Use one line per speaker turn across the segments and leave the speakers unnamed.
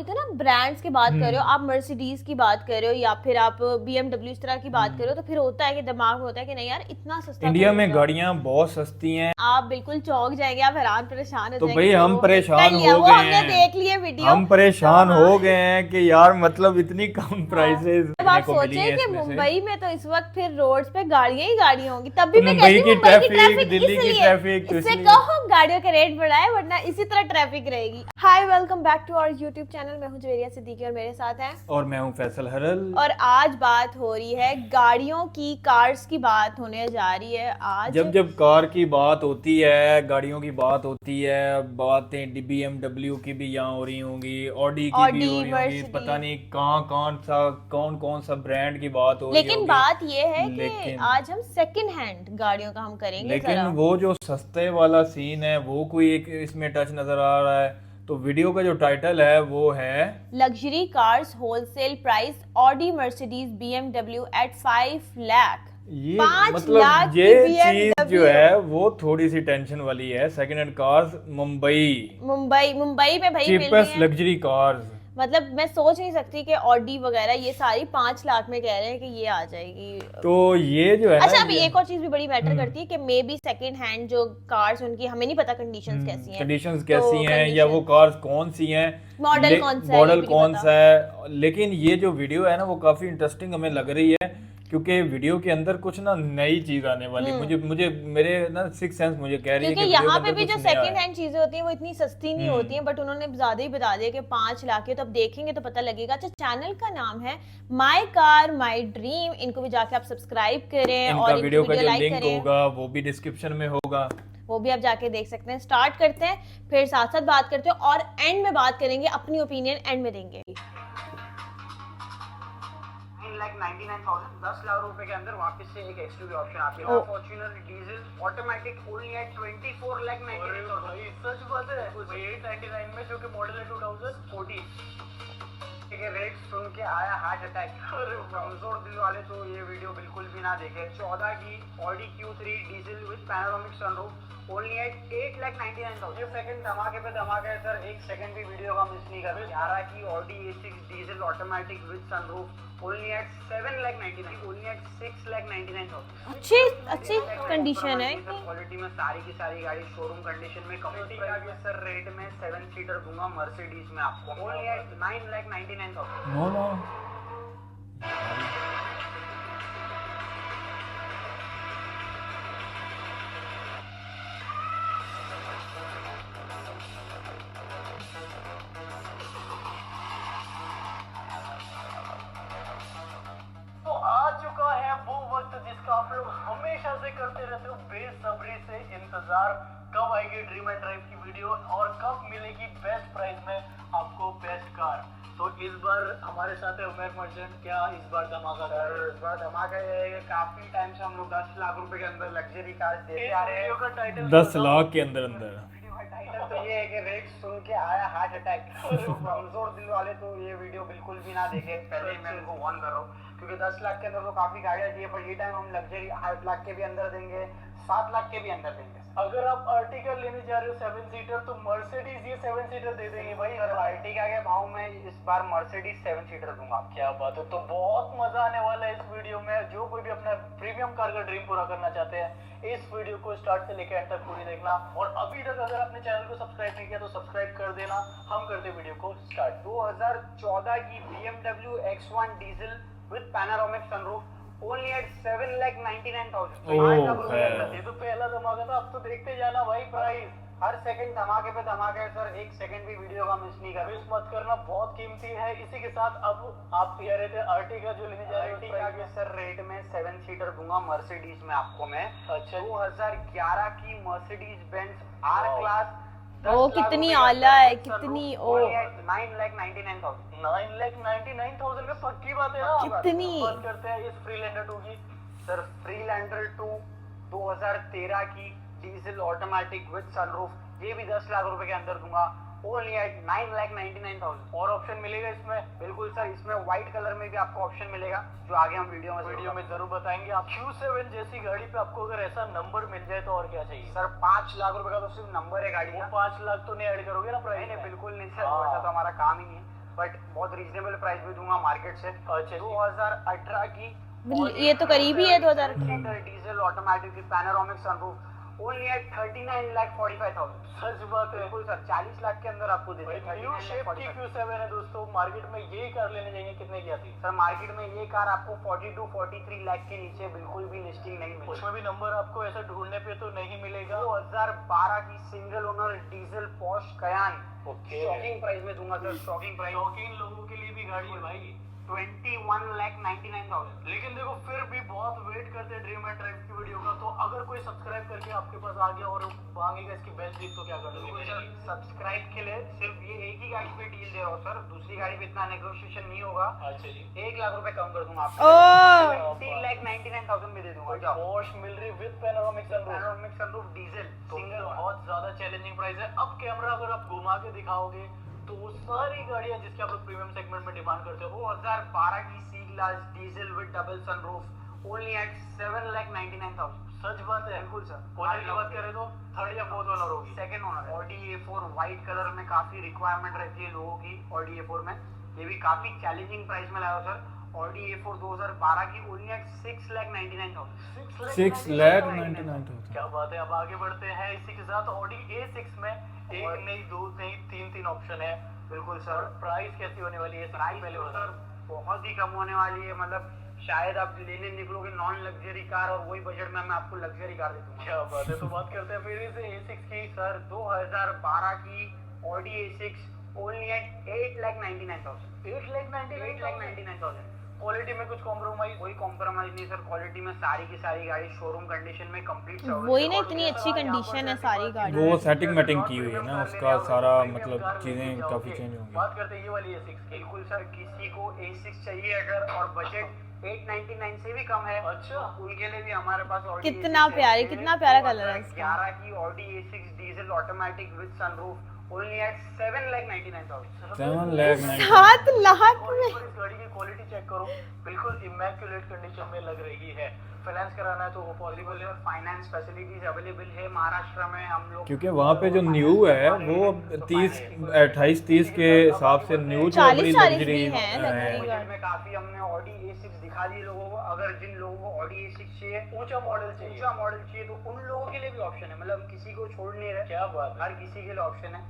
बोले थे ना ब्रांड्स की बात कर रहे हो, आप मर्सिडीज की बात कर रहे हो या फिर आप BMW इस तरह की बात कर रहे हो, तो फिर होता है कि दिमाग में होता है कि नहीं यार इतना सस्ता
इंडिया
तो
में
होगा।
गाड़ियां बहुत सस्ती हैं।
आप बिल्कुल चौंक जाएंगे, आप हैरान परेशान हो
तो
जाएंगे
भाई
कि
हम
वो
परेशान
कर लिया,
हो
वो
गए
हमने
हैं।
देख लिए वीडियो।
हम
तो
परेशान
हाँ,
हो गए हैं कि यार मतलब इतनी कम प्राइसेस
जब
देखने
आप
को मिली
सोचे
हैं
कि
इसमें से।
मुंबई में तो इस वक्त फिर रोड्स पे गाड़ियां ही गाड़ियां होंगी, तब
तो
भी मैं
मुंबई
कहती हूँ
की
मुंबई की
ट्रैफिक,
ट्रैफिक
दिल्ली की
इसलिए,
ट्रैफिक तो
इससे
इसलिए।
कहो गाड़ियों के रेट बढ़ाए वरना इसी तरह ट्रैफिक रहेगी। Hi, welcome back to our YouTube channel. मैं हूँ जवेरिया सिद्दीकी और मेरे साथ हैं,
और मैं हूं फैसल हरल।
और आज बात हो रही है गाड़ियों की, कार्स की बात होने जा रही है आज।
जब जब कार की बात होती है, गाड़ियों की बात होती है, बातें BMW की भी यहाँ हो रही होंगी, ऑडी की भी हो
ऑडी,
रही होंगी, पता
मर्सिडीज।
नहीं कौन कौन सा ब्रांड की बात हो रही
लेकिन
होगी।
बात ये है कि
लेकिन
आज हम सेकंड हैंड गाड़ियों का हम करेंगे
लेकिन
जरा।
वो जो सस्ते वाला सीन है वो कोई एक इसमें टच नजर आ रहा है। तो वीडियो का जो टाइटल है वो है
luxury cars wholesale price, Audi, Mercedes, BMW at 5 lakh.
ये
5
मतलब
लाख
ये
की
चीज जो
BMW।
है वो थोड़ी सी टेंशन वाली है। Second hand cars Mumbai,
Mumbai में भाई मिल रही
चीपेस्ट
है।
Luxury cars.
मतलब मैं सोच नहीं सकती कि ऑडी वगैरह ये सारी 5 लाख में कह रहे हैं कि ये आ जाएगी।
तो ये जो है ना,
अच्छा, अभी
ये
एक और चीज भी बड़ी मैटर करती है कि मे बी सेकंड हैंड जो कार्स उनकी हमें नहीं पता कंडीशंस कैसी हैं,
कंडीशंस
तो
कैसी हैं या वो कार्स कौन सी हैं,
मॉडल कौन सा है, ये
मॉडल
भी नहीं
कौन
पता।
सा है। लेकिन ये जो वीडियो है ना वो काफी इंटरेस्टिंग हमें लग रही है, क्योंकि वीडियो के अंदर कुछ ना नई चीज आने वाली। मुझे मुझे मेरे ना सिक्स सेंस मुझे कह रही है कि
क्योंकि
वीडियो के
यहाँ पे
अंदर
भी
कुछ
जो
नया
सेकंड
है।
हैंड चीजें होती हैं वो इतनी सस्ती नहीं होती हैं, बट उन्होंने ज्यादा ही बता दिया कि 5 लाख है, तो अब देखेंगे तो पता लगेगा। अच्छा, चैनल का नाम है माई कार माई ड्रीम, इनको भी जाके आप सब्सक्राइब करें
इनका
और
वीडियो
इनको
का
वीडियो
जो
लाइक
लिंक
करें,
होगा वो भी डिस्क्रिप्शन में होगा,
वो भी आप जाके देख सकते हैं। स्टार्ट करते हैं, फिर साथ साथ बात करते हैं और एंड में बात करेंगे, अपनी ओपिनियन एंड में देंगे।
9,99,000, 10 लाख रुपए के अंदर वापस से एक एक्सक्लूसिव ऑप्शन आपके लिए। Fortuner diesel automatic only at 24,99,000। सच बात है, 899 में, जो कि मॉडल है 2014। रेट सुन के आया हार्ट अटैक। कमजोर दिल वाले तो ये वीडियो बिल्कुल भी ना देखे। 14 की Audi Q3 diesel with panoramic sunroof only at 8,99,000। ये सेकंड धमाके पे धमाका है सर, एक सेकंड भी वीडियो का मिस नहीं कर। 11 की Audi A6 diesel automatic with sunroof only at 7,99,000, only at 6,99,000।
अच्छी कंडीशन है।
क्वालिटी में सारी की सारी गाड़ी शोरूम कंडीशन में। कंपनी का भी सर रेट में 7 सीटर दूंगा मर्सिडीज में आपको ओनली एट 9,99,000।
No no.
तो आ चुका है वो वक्त जिसका आप लोग हमेशा से करते रहते हो, बेसब्री से इंतजार। कब आएगी ड्रीम एंड ड्राइव की वीडियो और कब मिलेगी बेस्ट प्राइस में आपको बेस्ट कार। तो इस बार हमारे साथ है उमेर मर्चेंट। क्या इस बार धमाका कर? इस बार धमाका ये है कि काफी टाइम से हम लोग 10 लाख रुपए के अंदर लग्जरी कार देते आ रहे हैं। वीडियो का टाइटल
10 लाख के अंदर अंदर
टाइटल तो ये है कि रेट सुन के आया हार्ट अटैक। कमजोर दिल वाले तो ये वीडियो बिल्कुल भी ना देखे, पहले ही मैं उनको वार्न कर रहा हूँ, क्योंकि 10 लाख के अंदर तो काफी गाड़ियां चाहिए, पर ये टाइम हम लग्जरी 8 लाख के भी अंदर देंगे, 7 लाख के भी अंदर देंगे। अगर आप अर्टिगा लेने जा रहे हो 7 सीटर, तो मर्सिडीज ये 7 सीटर दे देंगे भाई। अगर अर्टिगा के भाव में इस बार मर्सिडीज 7 सीटर दूंगा। क्या बात है, तो बहुत मजा आने वाला है इस वीडियो में। जो कोई भी अपना प्रीमियम कार का ड्रीम पूरा करना चाहते हैं, इस वीडियो को स्टार्ट से लेकर एंड तक पूरी देखना। और अभी तक अगर आपने चैनल को सब्सक्राइब नहीं किया तो सब्सक्राइब कर देना। हम करते वीडियो को स्टार्ट। 2014 की BMW X1 diesel with panoramic sunroof only at 7,99,000। ये तो पहला धमाका था, अब तो देखते जाना भाई प्राइस। हर सेकंड धमाके पे धमाका है सर, एक सेकंड भी वीडियो का मिस नहीं कर। मिस मत करना, बहुत कीमती है। इसी के साथ अब आप कह रहे थे अर्टिगा जो लेने जा रहे हो, अर्टिगा के सर रेट में 7 सीटर दूंगा मर्सिडीज में आपको मैं। अच्छा, 2011 की मर्सिडीज बेंज आर क्लास।
ओ कितनी आला है, कितनी ओ
9,99,000। 9,99,000 में पक्की बात है ना।
कितनी
बात करते हैं इस फ्रीलैंडर 2 की। सर फ्रीलैंडर 2 2013 की डीजल ऑटोमेटिक विद सनरूफ, ये भी 10 लाख रुपए के अंदर दूंगा ओनली एट 9,99,000। और ऑप्शन मिलेगा इसमें? बिल्कुल सर, इसमें व्हाइट कलर में भी आपको ऑप्शन मिलेगा, जो आगे हम वीडियो में जरूर बताएंगे। आप Q7 जैसी गाड़ी पे आपको अगर ऐसा नंबर मिल जाए तो और क्या चाहिए सर। 5 लाख रुपए का तो सिर्फ नंबर है गाड़ी का। 5 लाख तो नहीं ऐड करोगे ना प्राइस? नहीं, बिल्कुल नहीं सर, वैसा तो हमारा काम ही नहीं है। बट बहुत रीजनेबल प्राइस में दूंगा मार्केट से।
अच्छा,
2018 की
ये तो करीब ही है 2018।
Diesel automatic panoramic sunroof only at 39,45,000।
सच बात है।
बिल्कुल सर, 40 लाख के अंदर आपको दे देंगे।
न्यू शेप की Q7 है दोस्तों, मार्केट में यही कार लेने जाएंगे कितने की आती है?
सर मार्केट में ये कार आपको 42-43 लाख के नीचे बिल्कुल भी लिस्टिंग नहीं मिलेगी।
उसमें भी नंबर आपको ऐसा ढूंढने पे तो नहीं मिलेगा।
2012 की सिंगल ओनर डीजल पॉश कयान
ओके,
शॉकिंग प्राइस में दूंगा सर, शॉकिंग प्राइस।
शौकीन लोगों के लिए भी गाड़ी है भाई।
21,99,000।
लेकिन देखो फिर भी बहुत वेट करते हैं ड्रीम एंड ड्राइव की वीडियो का, तो अगर कोई सब्सक्राइब करके आपके पास आ गया और मांगेगा इसकी बेस्ट डील तो क्या कर दोगे?
सर सब्सक्राइब के लिए सिर्फ ये एक ही गाड़ी पे डील दे रहा हूँ सर, दूसरी गाड़ी पे इतना नेगोशिएशन नहीं होगा।
अच्छा जी,
1 लाख रुपए कम कर दूंगा
ओह।
आपको। 3,99,000 में दे दूंगा। जाओ,
पॉश मिल रही with panoramic sunroof,
panoramic sunroof diesel single.
बहुत ज्यादा चैलेंजिंग प्राइस है। अब कैमरा अगर आप घुमा के दिखाओगे तो वो सारी गाड़ियां जिसके आप लोग प्रीमियम सेगमेंट में डिमांड करते हो।
2012 की C class diesel with double sunroof only at 7,99,000।
सच बात है।
बिल्कुल सर।
ओनर की बात करें तो थर्ड या फोर्थ ओनर होगी।
सेकंड ओनर है। Audi A4 व्हाइट कलर में काफी रिक्वायरमेंट रहती है लोगों की Audi A4 में, ये भी काफी चैलेंजिंग प्राइस में लाया हूं सर। Audi A4 2012 की ओनली एट 6,99,000।
6,99,000।
क्या बात है। अब आगे बढ़ते हैं इसी के साथ Audi A6 में एक नहीं दो नहीं तीन ऑप्शन है।
बिल्कुल
और
सर।
प्राइस कैसी होने वाली है?
प्राइस
पहले
तो
बता।
सर बहुत ही कम होने वाली है, मतलब शायद आप लेने निकलोगे नॉन लग्जरी कार और वही बजट में मैं आपको लग्जरी कार दे दूंगा।
क्या बात है। तो बात करते हैं फिर इसे A6 की।
सर 2012 की Audi A6 only at 8,99,000।
8,99,000। Quality में कुछ कॉम्प्रोमाइज?
कोई कॉम्प्रोमाइज नहीं सर, क्वालिटी में सारी की सारी गाड़ी शोरूम कंडीशन में कंप्लीट सर्विस।
वही ना, इतनी अच्छी कंडीशन है सारी गाड़ी।
वो सेटिंग मेटिंग की हुई है ना, उसका सारा मतलब चीजें काफी चेंज होंगी।
बात करते हैं ये वाली A6 की।
बिल्कुल सर, किसी को A6 चाहिए अगर और बजट 899 से भी कम है,
अच्छा।
उनके लिए भी हमारे पास Audi
कितना
A6
प्यारे,
है।
कितना प्यारा कलर है इसका।
11 की Audi A6 diesel automatic with sunroof only at 7,99,000।
7,99,000।
7 lakh
और
में।
इस पर इस गाड़ी की क्वालिटी चेक करो, बिल्कुल इमैक्युलेट कंडीशन में लग रही है। फाइनेंस कराना है तो वो पॉसिबल है।
फाइनेंस फैसिलिटीज अवेलेबल है महाराष्ट्र में हम लोग,
क्योंकि वहाँ पे जो न्यू है वो 28-30 के हिसाब से न्यू तो
40
बड़ी
40
लग्जरी
भी है लग्जरी
बजट
गाड़ी।
में काफी हमने Audi A6 दिखा दिए लोगों को। अगर जिन लोगों को Audi A6 चाहिए,
ऊंचा मॉडल चाहिए,
ऊंचा मॉडल चाहिए, तो उन लोगों के लिए भी ऑप्शन है, मतलब किसी को छोड़ नहीं रहे,
क्या बात है।
हर किसी के लिए ऑप्शन है।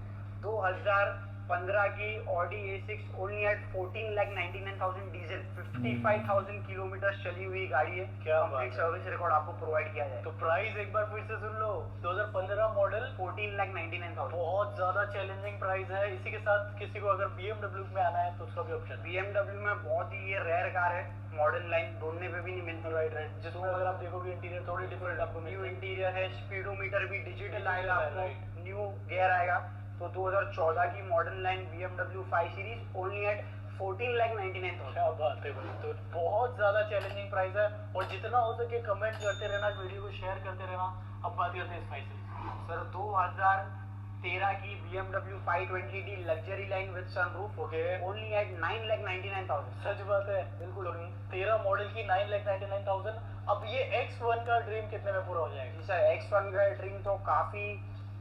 2015 की Audi A6 only at 14,99,000 diesel, 55,000 kilometre चली हुई गाड़ी है।
क्या बात
कंप्लीट
है।
सर्विस रिकॉर्ड आपको प्रोवाइड किया जाए।
तो प्राइस एक बार फिर से सुन लो, 2015 मॉडल,
14,99,000।
बहुत ज्यादा चैलेंजिंग प्राइस है। इसी के साथ किसी को अगर BMW में आना है तो उसका भी ऑप्शन।
BMW में बहुत ही ये रेयर कार है, मॉडल लाइन ढूंढने पे भी नहीं मिलती।
राइट, जिसमें अगर आप देखोगे इंटीरियर थोड़ी डिफरेंट आपको
न्यू
मिलेगी।
इंटीरियर है, स्पीडोमीटर भी डिजिटल आएगा
Digital है,
आपको, न्यू गियर आएगा। तो 2014 की model line BMW 5 series only at 14,99,000।
क्या बात है भाई। तो बहुत ज्यादा चैलेंजिंग प्राइस है और जितना हो सके कमेंट करते रहना, वीडियो को शेयर करते रहना। अब बात करते हैं इस प्राइस की।
सर 2013 की BMW 520D luxury line with sunroof
okay,
only at 9,99,000।
सच बात है बिल्कुल। 13 मॉडल की 9,99,000। अब ये X1 का ड्रीम कितने में पूरा हो जाएगा?
जी सर, X1 का ड्रीम तो काफी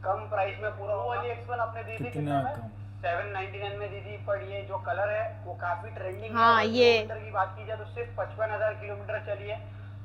कम प्राइस में पूरा
वो
होगा।
वाली X1 आपने दी थी
कितना
कितने में?
कम?
799 में दी थी, पर ये जो कलर है वो काफी ट्रेंडिंग
हाँ,
है।
ये।
किलोमीटर की बात की जाए तो सिर्फ 55,000 किलोमीटर चली है।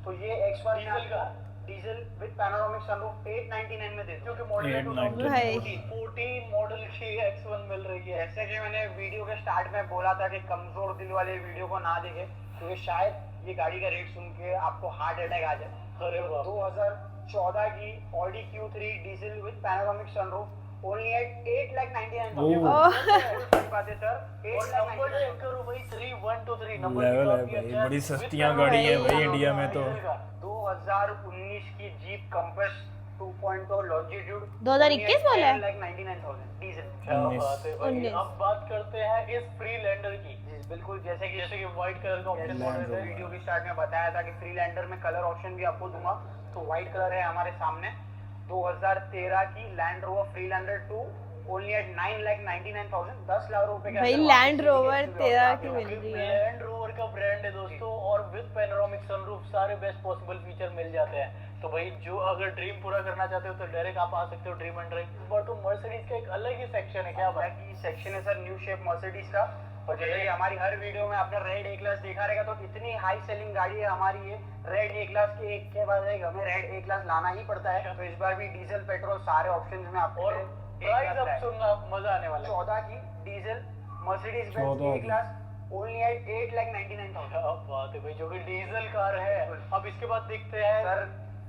तो ये X1
डीजल का?
डीजल विद पैनोरामिक सनरूफ 899 में दे दो।
क्योंकि मॉडल
899।
14 मॉडल की X1 मिल रही है।
जैसे कि मैंने वीडियो के स्टार्ट में बोला था कि कमजोर दिल वाले वीडियो को ना देखे, क्योंकि शायद ये गाड़ी का रेट सुन के आपको हार्ट अटैक आ जाए।
अरे वाह।
2014 की Audi Q3 diesel with panoramic sunroof only at 8,99,000।
Oh.
सही बात है सर,
और नंबर चेक करो भाई, 3123 नंबर
लेवल है
काफी
भाई,
अच्छा है।
बड़ी
With
सस्तियां
पैनोरामिक
गाड़ी है भाई
भाई,
इंडिया में तो।
2019 की जीप कंपस 2.0 लॉन्जिट्यूड
2021 वाला है?
8,99,000 डीजल।
क्या
19।
बात है भाई।
19।
अब बात करते हैं इस फ्रीलैंडर की।
जी बिल्कुल, जैसे कि
व्हाइट कलर का ऑप्शन
Land
मॉडल है।
Rover।
वीडियो की स्टार्ट में बताया था कि फ्रीलैंडर में कलर ऑप्शन भी आपको दूंगा, तो व्हाइट कलर है हमारे सामने। 2013 की Land Rover Freelander 2 only at 9,99,000। 10 lakh रुपए के
भाई
अंदर
लैंड
वापसी
रोवर
की
13 की
व्यवस्था
मिल रही है।
लैंड रोवर का ब्रांड है दोस्तों, और विद पैनोरामिक सनरूफ सारे बेस्ट पॉसिबल फीचर मिल जाते हैं। तो भाई जो अगर ड्रीम पूरा करना चाहते हो तो डायरेक्ट आप आ सकते हो ड्रीम एंड ड्राइव। इस बार तो मर्सिडीज का एक अलग ही सेक्शन है। क्या बात
की सेक्शन है सर न्यू शेप मर्सिडीज का। और जैसे कि हमारी हर वीडियो में आपने रेड ए क्लास देखा रहेगा, तो इतनी हाई सेलिंग गाड़ी है हमारी ये रेड ए क्लास की, एक के बाद एक हमें रेड ए क्लास लाना ही पड़ता है। तो इस बार भी डीजल पेट्रोल सारे ऑप्शंस में आपको
और प्राइस अब सुनना मजा आने वाला है।
14 की diesel Mercedes Benz A class only at 8,99,000।
क्या बात है भाई, जो कि डीजल कार है। अब इसके बाद देखते हैं
सर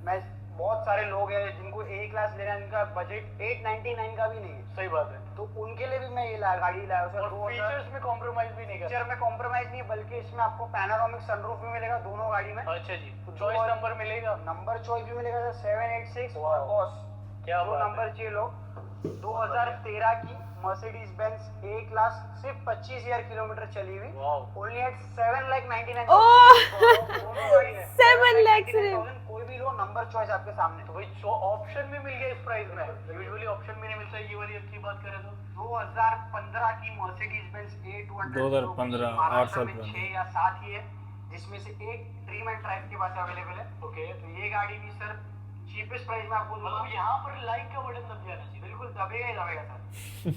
मैं बहुत सारे लोग हैं जिनको ए क्लास लेना है, उनका बजट 899 का भी नहीं है।
सही बात है।
तो उनके लिए भी मैं ये गाड़ी लाया हूं सर।
और फीचर्स में कॉम्प्रोमाइज भी नहीं
फीचर
करते।
में कॉम्प्रोमाइज नहीं, बल्कि इसमें आपको पैनोरामिक सनरूफ भी मिलेगा दोनों गाड़ी में।
अच्छा जी, चॉइस नंबर मिलेगा।
नंबर चॉइस भी मिलेगा सर 786 और बॉस।
क्या
जो
बात है।
नंबर चाहिए लो। 2013 की मर्सिडीज बेंज ए क्लास सिर्फ 25,000 किलोमीटर चली हुई,
wow.
Only at 7,99,000।
Oh 7 lakh सिर्फ।
कोई भी लो, नंबर चॉइस आपके सामने।
तो भाई ऑप्शन भी मिल गया इस प्राइस में। यूजुअली ऑप्शन भी नहीं मिलता है। ये वाली अच्छी बात करें तो
2015 की मर्सिडीज बेंज A200
2015, 8
महाराष्ट्र
साल
में
पुरानी।
6 या 7 ही है, जिसमें से एक ड्रीम एंड ड्राइव के पास अवेलेबल है।
ओके।
तो ये गाड़ी भी सर चीपेस्ट प्राइस में आपको दूंगा।
मतलब यहाँ पर लाइक का बटन दब जाना चाहिए।
बिल्कुल दबेगा ही दबेगा सर।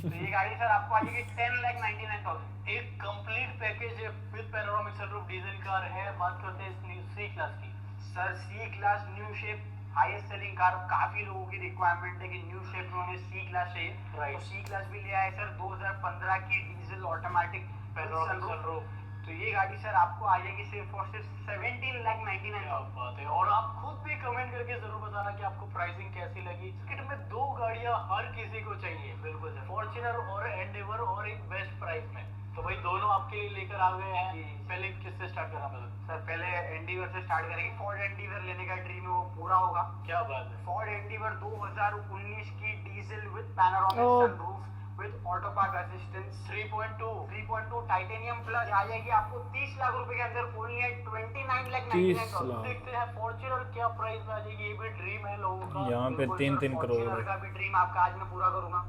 तो ये गाड़ी सर आपको आ जाएगी 10,99,000।
एक कंप्लीट पैकेज है with panoramic sunroof diesel car है। बात करते हैं इस न्यू सी क्लास की।
Sir C class new shape highest selling car, काफी लोगों की रिक्वायरमेंट है कि न्यू शेप में उन्हें सी क्लास चाहिए।
Right.
तो सी क्लास भी लिया है सर 2015 की डीजल ऑटोमेटिक
पैनोरामिक सनरूफ।
तो ये गाड़ी सर आपको आ जाएगी सिर्फ और सिर्फ 17,99,000।
क्या बात है। और आप खुद भी कमेंट करके जरूर बताना कि आपको प्राइसिंग कैसी लगी। किट में दो गाड़ियां हर किसी को चाहिए। बिल्कुल सर, फॉर्च्यूनर और एंडेवर, और एक बेस्ट प्राइस में। तो भाई दोनों आपके लिए लेकर आ गए हैं।
जी।
पहले किससे स्टार्ट करना मतलब?
सर पहले एंडीवर से स्टार्ट करेंगे। फोर्ड एंडीवर लेने का ड्रीम है वो पूरा होगा।
क्या बात है।
फोर्ड एंडीवर 2019 की diesel with panoramic
Oh.
Sunroof with auto park assistance 3.2 titanium plus आ जाएगी आपको 30 लाख रुपए के अंदर, ओनली है
30
29,99,000।
लाख।
देखते हैं फॉर्च्यूनर क्या प्राइस में आ जाएगी। ये भी ड्रीम है लोगों का।
यहाँ पे
बिल्कुल
3-3
सर,
करोड़
फॉर्च्यूनर का भी ड्रीम आपका आज मैं पूरा करूंगा।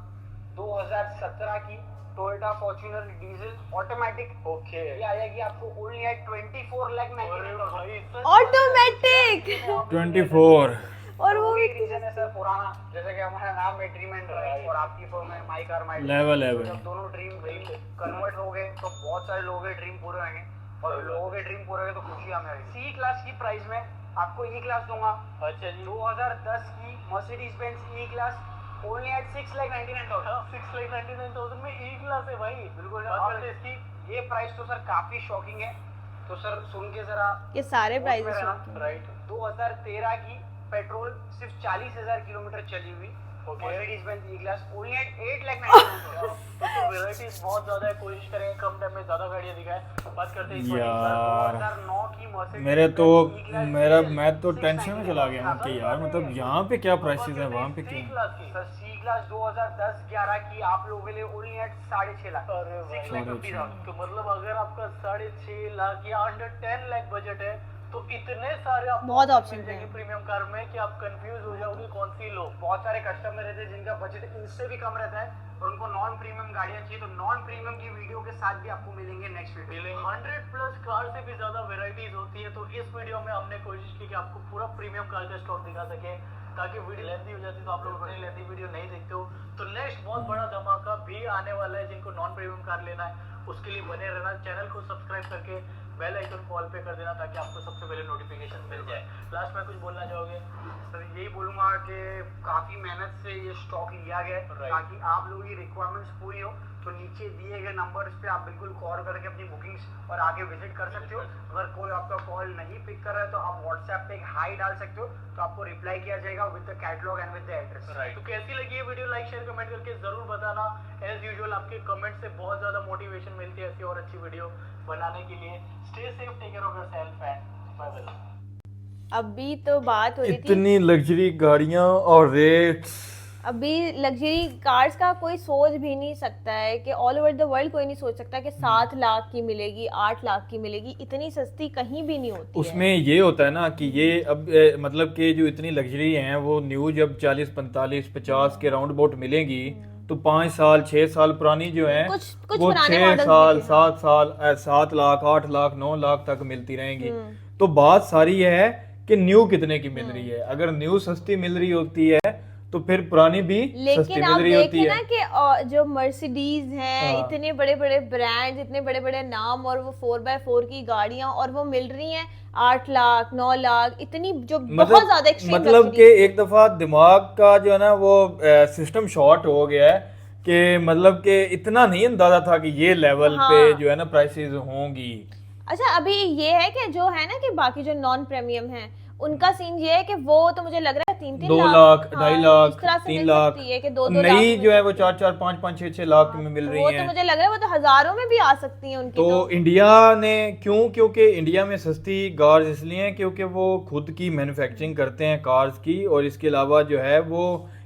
2017 की Toyota Fortuner diesel automatic
okay.
ये आ जाएगी आपको ओनली है 24,99,000।
भाई
ऑटोमेटिक
24।
और वो भी
रीजन है सर पुराना, जैसे कि हमारा नाम है ड्रीम एंड ड्राइव और आपकी फर्म है माई कार माई
Level है भाई।
जब दोनों ड्रीम कन्वर्ट हो गए तो बहुत सारे लोगों के ड्रीम पूरे होंगे, और लोगों के ड्रीम पूरे होंगे तो खुशी हमें होगी। सी क्लास की प्राइस में आपको ई क्लास दूंगा।
अच्छा जी।
2010 की Mercedes Benz E class only at 6,99,000।
6,99,000 में ई क्लास है भाई।
बिल्कुल।
बात
और
करते हैं इसकी।
ये प्राइस तो सर काफी शॉकिंग है, तो सर सुन के जरा
ये सारे
होश में
प्राइसेस
रहना।
राइट।
2013 की पेट्रोल सिर्फ 40,000 किलोमीटर चली हुई
Okay.
Mercedes Benz E class only at 8,99,000।
तो वैरायटीज बहुत ज्यादा है। कोशिश करेंगे कम टाइम में ज्यादा गाड़ियां दिखाएं। बात करते हैं इस वाली।
यार
2009 की Mercedes
मेरे तो
Benz E-Class
मैं तो
डीजल
टेंशन में चला गया हूँ कि यार मतलब यहाँ पे क्या प्राइसेस है, वहाँ पे
सी
क्या।
क्लास की।
सर सी क्लास 2010-11 की आप लोगों के लिए ओनली एट 6.5 लाख।
अरे भाई।
6,50,000।
तो मतलब अगर आपका 6.5 लाख या अंडर 10 लाख बजट है तो इतने सारे आपको
बहुत
option
options
मिल जाएंगे
हैं।
प्रीमियम कार में कि आप कंफ्यूज हो जाओगे कौन सी लो।
बहुत सारे कस्टमर रहते हैं जिनका बजट इनसे भी कम रहता है और उनको नॉन प्रीमियम गाड़ियां चाहिए, तो नॉन प्रीमियम की वीडियो के साथ भी आपको मिलेंगे नेक्स्ट वीडियो।
100+ कार से भी ज्यादा वेराइटीज होती है। तो इस वीडियो में हमने कोशिश की कि आपको पूरा प्रीमियम कार का स्टॉक दिखा सके, ताकि वीडियो लेंथी हो जाती तो आप लोग इतनी लेंथी वीडियो नहीं देखते हो। तो नेक्स्ट बहुत बड़ा धमाका भी आने वाला है। जिनको नॉन प्रीमियम कार लेना है उसके लिए बने रहना, चैनल को सब्सक्राइब करके बेल आइकन कॉल पे कर देना ताकि आपको सबसे पहले नोटिफिकेशन मिल जाए। लास्ट में कुछ बोलना चाहोगे?
सर यही बोलूंगा कि काफी मेहनत से ये स्टॉक लिया गया है
Right.
ताकि आप लोगों की रिक्वायरमेंट्स पूरी हो। तो नीचे दिए गए नंबर्स पे आप बिल्कुल कॉल करके अपनी बुकिंग्स और आगे विजिट कर सकते हो। अगर कोई आपका कॉल नहीं पिक कर रहा है तो आप व्हाट्सएप पे एक हाई डाल सकते हो, तो आपको रिप्लाई किया जाएगा with the catalogue and with the address.
Right. तो कैसी लगी ये वीडियो? लाइक शेयर कमेंट करके जरूर बताना। एज यूजुअल आपके कमेंट से बहुत ज्यादा मोटिवेशन मिलती है ऐसी और अच्छी वीडियो बनाने के लिए। Stay safe, take care of yourself and bye bye.
अभी तो बात हो रही थी,
इतनी लग्जरी गाड़ियाँ और रेट्स।
अभी लग्जरी कार्स का कोई सोच भी नहीं सकता है कि ऑल ओवर द वर्ल्ड कोई नहीं सोच सकता कि 7 लाख की मिलेगी, 8 लाख की मिलेगी। इतनी सस्ती कहीं भी नहीं होती
उसमें
है।
ये होता है ना कि ये अब मतलब कि जो इतनी लग्जरी हैं वो न्यू जब 40, 45, 50 के राउंड अबाउट मिलेंगी तो 5 साल 6 साल पुरानी जो है
कुछ
वो
पुराने
6
models
साल
भी थे।
7 साल 7 लाख 8 लाख 9 लाख तक मिलती रहेंगी। तो बात सारी है कि न्यू कितने की मिल रही है। अगर न्यू सस्ती मिल रही होती है तो फिर पुरानी भी सस्ती
लेकिन
मिल
आप
रही होती
देखें
है।
ना कि जो मर्सिडीज हैं,
हाँ।
इतने बड़े बड़े ब्रांड्स, इतने बड़े बड़े नाम, और वो 4x4 की गाड़ियां, और वो मिल रही हैं 8 लाख 9 लाख, इतनी जो बहुत ज्यादा एक्सट्रीम
मतलब कि एक दफा दिमाग का जो है ना वो सिस्टम शॉर्ट हो गया है कि मतलब कि इतना नहीं अंदाजा था कि ये लेवल पे
हाँ।
जो है ना प्राइसेस होंगी।
अच्छा, अभी ये है कि जो है ना कि बाकी जो नॉन प्रीमियम है उनका सीन ये है कि वो तो मुझे लग रहा है 3-3
2
लाख,
लाख,
हाँ,
2.5 लाख,
इस तरह से
3
मिल
लाख,
सकती है कि 2-2 लाख
नई
में
जो है
मिल
वो
सकती
4-4, 5-5, 6-6 लाख में मिल
तो
रही
वो
हैं।
तो मुझे लग रहा है वो तो हजारों में भी आ सकती हैं उनकी
तो इंडिया ने क्योंकि इंडिया में सस्ती कार्स इसलिए हैं क्योंकि वो खुद की मैन्युफैक्चरिंग करते हैं कार्स की, और इसके अलावा जो है वो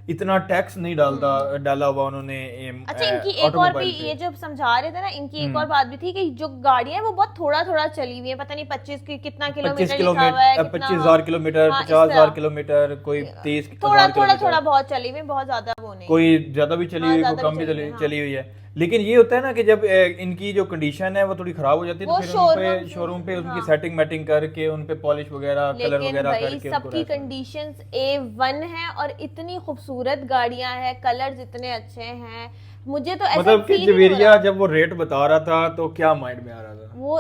इतना टैक्स नहीं डाला हुआ उन्होंने
अच्छा, इनकी एक और भी,
ऑटोमोबाइल पे।
ये जो समझा रहे थे ना, इनकी एक और बात भी थी कि जो गाड़ियां हैं वो बहुत थोड़ा थोड़ा चली हुई है, पता नहीं 25 की कितना
25
किलोमीटर लिखा हुआ है, कितना
25,000 किलोमीटर,
हाँ, इस
50,000
तरह।
किलोमीटर, कोई 30,000
थोड़ा
किलोमीटर,
बहुत चली हुई है, बहुत ज्यादा वो नहीं।
कोई ज्यादा भी चली
हाँ,
हुई, कोई
ज्यादा
कम
भी
भी
चली हुई, हाँ।
चली हुई है। लेकिन ये होता है ना कि जब इनकी जो कंडीशन है वो थोड़ी खराब हो जाती है,
वो
तो फिर उन पे
showroom
शोरूम पे उनकी
हाँ।
सेटिंग मैटिंग करके उन पे पॉलिश वगैरह, कलर
लेकिन
वगैरह
भाई
करके उनको
सबकी कंडीशंस A1 है, और इतनी खूबसूरत गाड़ियां हैं, कलर्स इतने अच्छे हैं, मुझे तो ऐसा
मतलब कि
फील नहीं हो
जवेरिया
रहा।
जब वो रेट बता रहा था तो क्या माइंड में आ रहा था?
वो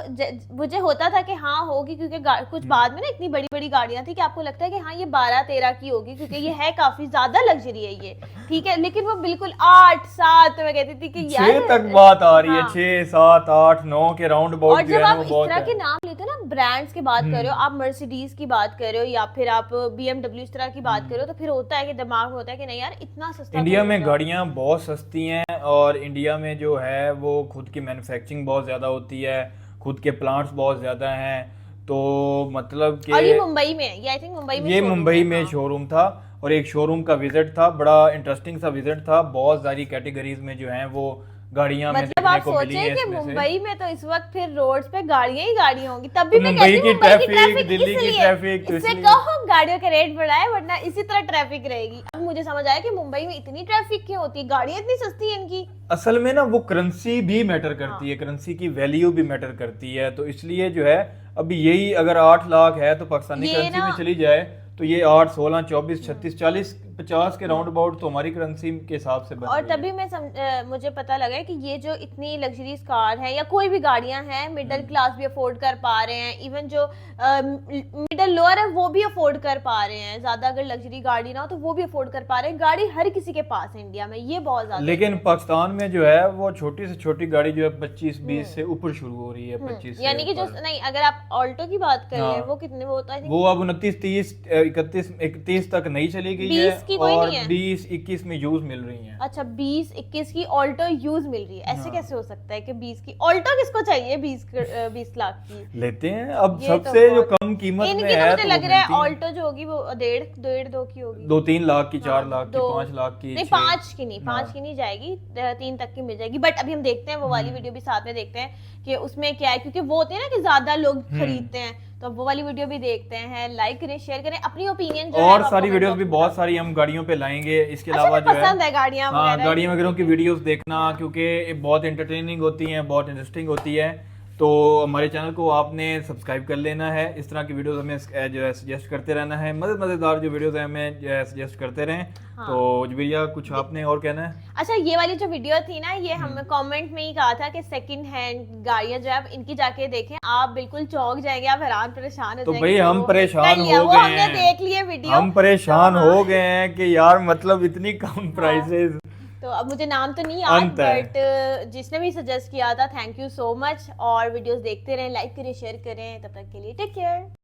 मुझे होता था कि हाँ होगी, क्योंकि कुछ बाद में ना इतनी बड़ी बड़ी गाड़ियां थी कि आपको लगता है कि हाँ ये 12-13 की होगी, क्योंकि ये है काफी ज्यादा लग्जरी है ये, ठीक है, लेकिन वो बिल्कुल 8-7 में कहती थी कि
6
यार
तक बात आ रही है,
हाँ।
6, 7, 8, 9 के राउंड
और
अबाउट जो
जब
है ना
आप
वो
इस
बहुत
तरह
है।
के नाम लेते हो ना, ब्रांड्स की बात कर रहे हो, आप मर्सिडीज की बात कर रहे हो, या फिर आप BMW इस तरह की बात कर रहे हो, तो फिर होता है कि दिमाग में होता है कि नहीं यार इतना सस्ता
इंडिया
तो
में
होगा।
गाड़ियां बहुत सस्ती हैं, और इंडिया में जो है वो खुद की मैन्युफैक्चरिंग बहुत ज़्यादा होती है, खुद के प्लांट्स बहुत ज़्यादा हैं, तो मतलब
और ये
कि
मुंबई में, ये आई थिंक मुंबई में
ये
showroom
मुंबई
है,
में
हाँ।
शोरूम था, और एक शोरूम का विजिट था, बड़ा इंटरेस्टिंग सा विजिट था। बहुत सारी कैटेगरीज में जो हैं वो गाड़ियां में
मतलब
देखने
आप
को मिली
सोचे
हैं
कि
इसमें से।
मुंबई में तो इस वक्त फिर रोड्स पे गाड़ियां ही गाड़ियां होंगी, तब भी
तो
मैं
मुंबई
कहती
की
हूँ मुंबई की
ट्रैफिक,
ट्रैफिक
दिल्ली की
इसलिए,
ट्रैफिक, तो
इससे
इसलिए
कहो गाड़ियों के रेट बढ़ाए, वरना इसी तरह ट्रैफिक रहेगी। अब मुझे समझ आया कि मुंबई में इतनी ट्रैफिक क्यों होती है, गाड़ियां इतनी सस्ती हैं इनकी।
असल में ना वो करेंसी भी मैटर करती है, करेंसी की वैल्यू भी मैटर करती है, तो इसलिए जो है अभी यही अगर 8 लाख है तो पाकिस्तानी
ये
करेंसी
ना-
में चली जाए तो ये 8, 16, 24, 36, 40, 50 के राउंड अबाउट तो हमारी करेंसी के हिसाब से बन
और
रही है।
तभी मैं मुझे पता लगा कि ये जो इतनी लग्जरीज कार है या कोई भी गाड़ियां हैं, मिडिल क्लास भी अफोर्ड कर पा रहे हैं, इवन जो मिडिल लोअर है वो भी अफोर्ड कर पा रहे हैं, ज्यादा अगर लग्जरी गाड़ी ना हो तो वो भी अफोर्ड कर पा रहे हैं। गाड़ी हर किसी के पास है इंडिया में, ये बहुत ज्यादा
लेकिन पाकिस्तान में जो है वो छोटी से छोटी गाड़ी जो है 25-20 से ऊपर शुरू हो रही है, 25 से
यानी कि जो
ऊपर।
नहीं, अगर आप ऑल्टो की बात करें
हाँ।
वो कितने वो होता है,
वो अब 29, 30, 31, 31 तक नहीं चली गई
20 की
है,
कोई
और
नहीं है।
20, 21 में यूज मिल रही हैं।
अच्छा 20-21 की ऑल्टो यूज मिल रही है, ऐसे
हाँ।
कैसे हो सकता है कि 20 की ऑल्टो किसको चाहिए 20 लाख की?
लेते हैं अब
ये तो
सबसे जो
बहुत-
कम कीमत में
इनकी तो
है
मुझे
तो
लग
वो
रहा है
मिलती हैं।
ऑल्टो जो होगी वो 1.5-2 की होगी।
2-3 लाख की, 4
हाँ,
लाख की,
2
5 लाख की,
नहीं,
6
5 की नहीं, 5
हाँ।
की नहीं जाएगी, 3 तक की मिल जाएगी। बट अभी हम देखते हैं वो वाली वीडियो भी साथ में देखते हैं कि उसमें क्या है, क्योंकि वो होते हैं ना कि ज्यादा लोग खरीदते हैं, तो वो वाली वीडियो भी देखते हैं। लाइक करें, शेयर करें, अपनी ओपिनियन जो है
और
वो
सारी
comment
वीडियोस
box
भी
में
बहुत
बताओ।
सारी हम गाड़ियों पे लाएंगे। इसके
अच्छा,
अलावा
मुझे
जो
पसंद है गाड़ियां
हाँ,
वगैरह।
गाड़ियों वगैरह की वीडियोस देखना, क्योंकि ये बहुत एंटरटेनिंग होती हैं, बहुत इंटरेस्टिंग होती है। तो हमारे चैनल को आपने सब्सक्राइब कर लेना है। इस तरह की वीडियोस हमें जो है सजेस्ट करते रहना है, मज़ेदार जो वीडियोस हैं हमें जो है सजेस्ट करते रहें।
हाँ।
तो जबीरिया कुछ आपने और कहना है?
अच्छा, ये वाली जो वीडियो थी ना, ये हम कमेंट में ही कहा था कि सेकंड हैंड गाड़ियां जो है आप इनकी जाके देखें, आप बिल्कुल चौंक जाएंगे, आप हैरान परेशान हो
तो
जाएंगे।
भाई हम
वो
परेशान
कर लिया,
हो
वो
गए
हमने
हैं।
देख लिए वीडियो,
हम परेशान
तो हाँ।
हो गए हैं कि यार मतलब इतनी कम प्राइसेस।
तो अब मुझे नाम तो नहीं याद,
अंत है।
बट जिसने भी सजेस्ट किया था, थैंक यू सो मच। और वीडियोस देखते रहें, लाइक करें, शेयर करें। तब तक के लिए टेक केयर।